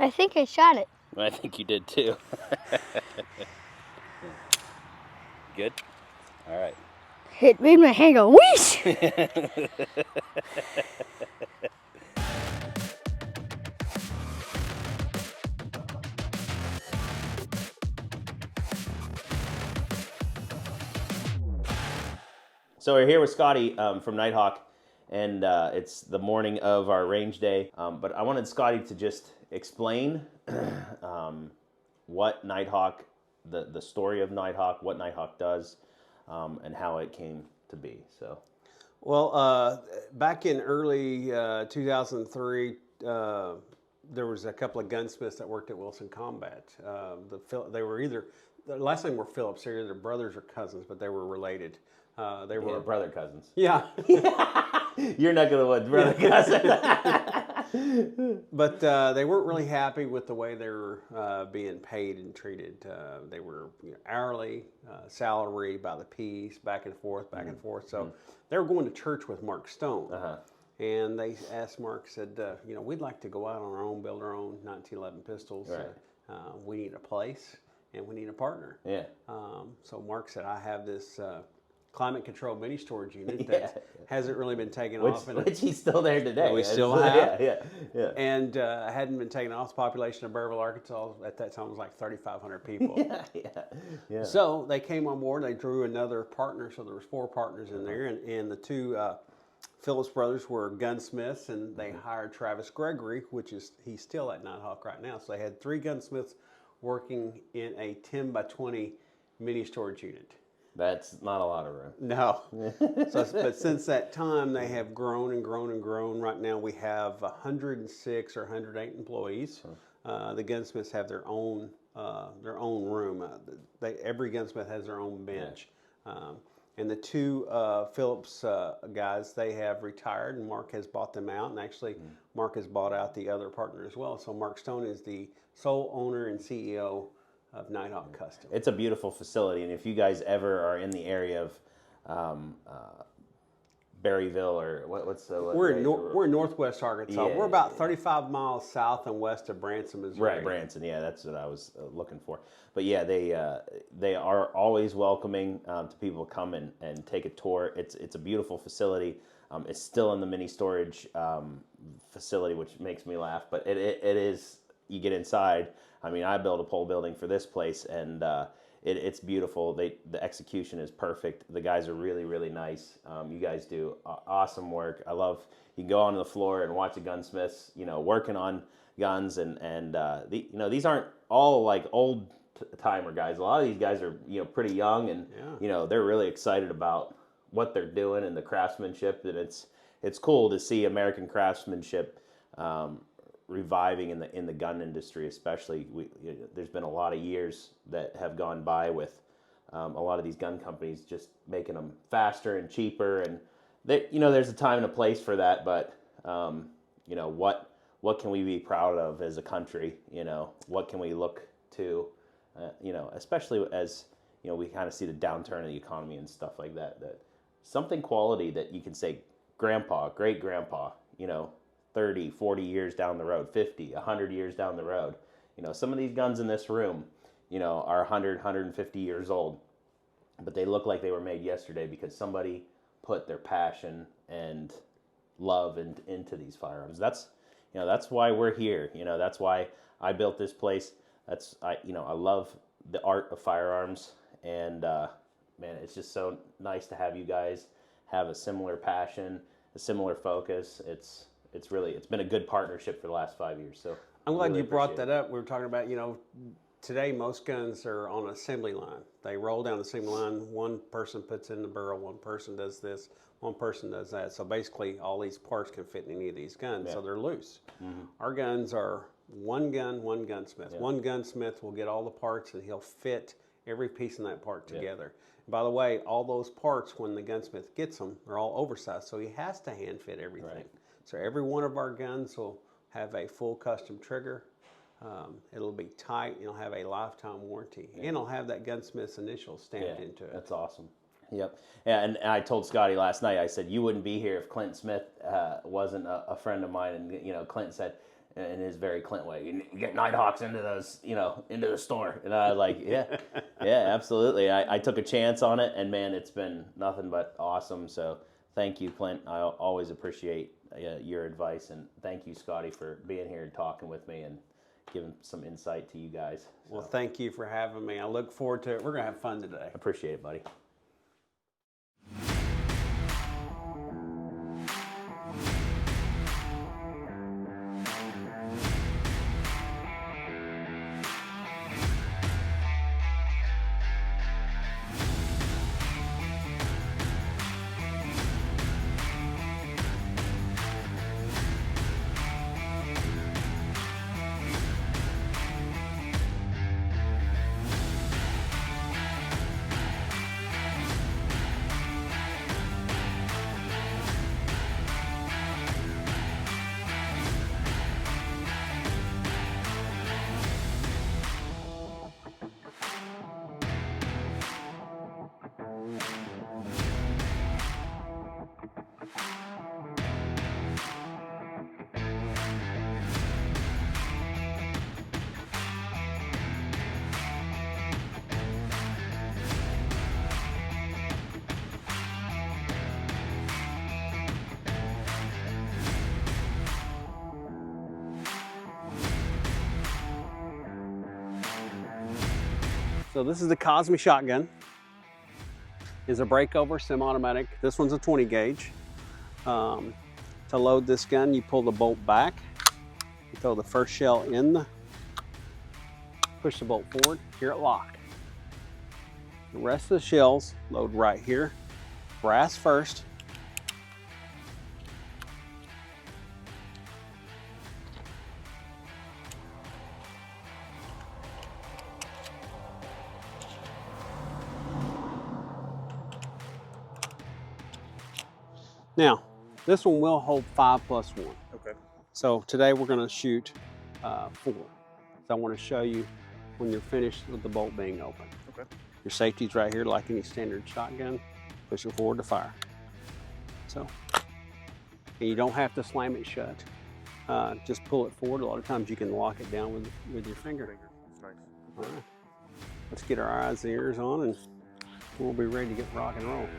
I think I shot it. I think you did too. Good? All right. It made my hand go whoosh! So we're here with Scotty from Nighthawk, and it's the morning of our range day. But I wanted Scotty to just explain what Nighthawk, the story of Nighthawk, what Nighthawk does, and how it came to be. So, Well, back in early 2003, there was a couple of gunsmiths that worked at Wilson Combat. They were either, the last name were Phillips. They're either brothers or cousins, but they were related. They were brother cousins. Yeah. You're not gonna what brother cousin. But they weren't really happy with the way they were being paid and treated. They were hourly, salary by the piece, back and forth, back and forth. So they were going to church with Mark Stone. And they asked Mark, said, we'd like to go out on our own, build our own 1911 pistols. Right. We need a place and we need a partner. Yeah. So Mark said, I have this climate controlled mini storage unit that hasn't really been taken off. Which he's still there today. We still have. Yeah. And hadn't been taken off. The population of Burrillville, Arkansas at that time was like 3,500 people. Yeah. So they came on board. They drew another partner. So there was 4 partners in there. And the 2 Phillips brothers were gunsmiths. And they hired Travis Gregory, he's still at Nighthawk right now. So they had 3 gunsmiths working in a 10 by 20 mini storage unit. That's not a lot of room. No. But since that time, they have grown and grown and grown. Right now, we have 106 or 108 employees. The gunsmiths have their own room. Every gunsmith has their own bench. And the 2 Phillips guys, they have retired, and Mark has bought them out. And actually, Mark has bought out the other partner as well. So Mark Stone is the sole owner and CEO of Nighthawk Custom. It's a beautiful facility, and if you guys ever are in the area of Berryville or what's the we're in Northwest Arkansas. Yeah, we're about 35 miles south and west of Branson, Missouri. Right, Branson. Yeah, that's what I was looking for. But yeah, they are always welcoming to people to come and take a tour. It's a beautiful facility. It's still in the mini storage facility, which makes me laugh. But it is. You get inside. I mean, I built a pole building for this place, and it's beautiful. The execution is perfect. The guys are really, really nice. You guys do awesome work. I love, you can go onto the floor and watch the gunsmiths, working on guns, and these aren't all like old timer guys. A lot of these guys are, pretty young, and, they're really excited about what they're doing and the craftsmanship, and it's cool to see American craftsmanship reviving in the gun industry, especially. There's been a lot of years that have gone by with a lot of these gun companies just making them faster and cheaper, and there's a time and a place for that. But what can we be proud of as a country? What can we look to? Especially as we kind of see the downturn in the economy and stuff like that. That something quality that you can say, grandpa, great grandpa, 30, 40 years down the road, 50, 100 years down the road. Some of these guns in this room, are 100, 150 years old, but they look like they were made yesterday because somebody put their passion and love into these firearms. That's why we're here. That's why I built this place. I love the art of firearms, and man, it's just so nice to have you guys have a similar passion, a similar focus. It's been a good partnership for the last 5 years. So I'm glad you brought that up. We were talking about, today most guns are on an assembly line. They roll down the assembly line. One person puts in the barrel. One person does this. One person does that. So basically, all these parts can fit in any of these guns. So they're loose. Our guns are one gun, one gunsmith. One gunsmith will get all the parts, and he'll fit every piece in that part together. By the way, all those parts, when the gunsmith gets them, are all oversized. So he has to hand fit everything. Right. So every one of our guns will have a full custom trigger. It'll be tight. It'll have a lifetime warranty. And it'll have that gunsmith's initials stamped into it. That's awesome. Yep. Yeah, and I told Scotty last night, I said, you wouldn't be here if Clint Smith wasn't a friend of mine. And, Clint said, in his very Clint way, you get Nighthawks into those, into the store. And I was like, yeah, absolutely. I took a chance on it, and man, it's been nothing but awesome. So thank you, Clint. I always appreciate your advice, and thank you, Scotty, for being here and talking with me and giving some insight to you guys. So, well, thank you for having me. I look forward to it. We're going to have fun today. Appreciate it, buddy. So this is the Cosme shotgun. Is a breakover semi-automatic. This one's a 20 gauge. To load this gun, you pull the bolt back, you throw the first shell in, push the bolt forward, hear it lock. The rest of the shells load right here. Brass first. Now, this one will hold 5 plus 1. Okay. So today we're going to shoot 4. So I want to show you when you're finished with the bolt being open. Okay. Your safety's right here like any standard shotgun. Push it forward to fire. So, and you don't have to slam it shut. Just pull it forward. A lot of times you can lock it down with your finger. That's nice. All right. Let's get our eyes and ears on, and we'll be ready to get rock and roll.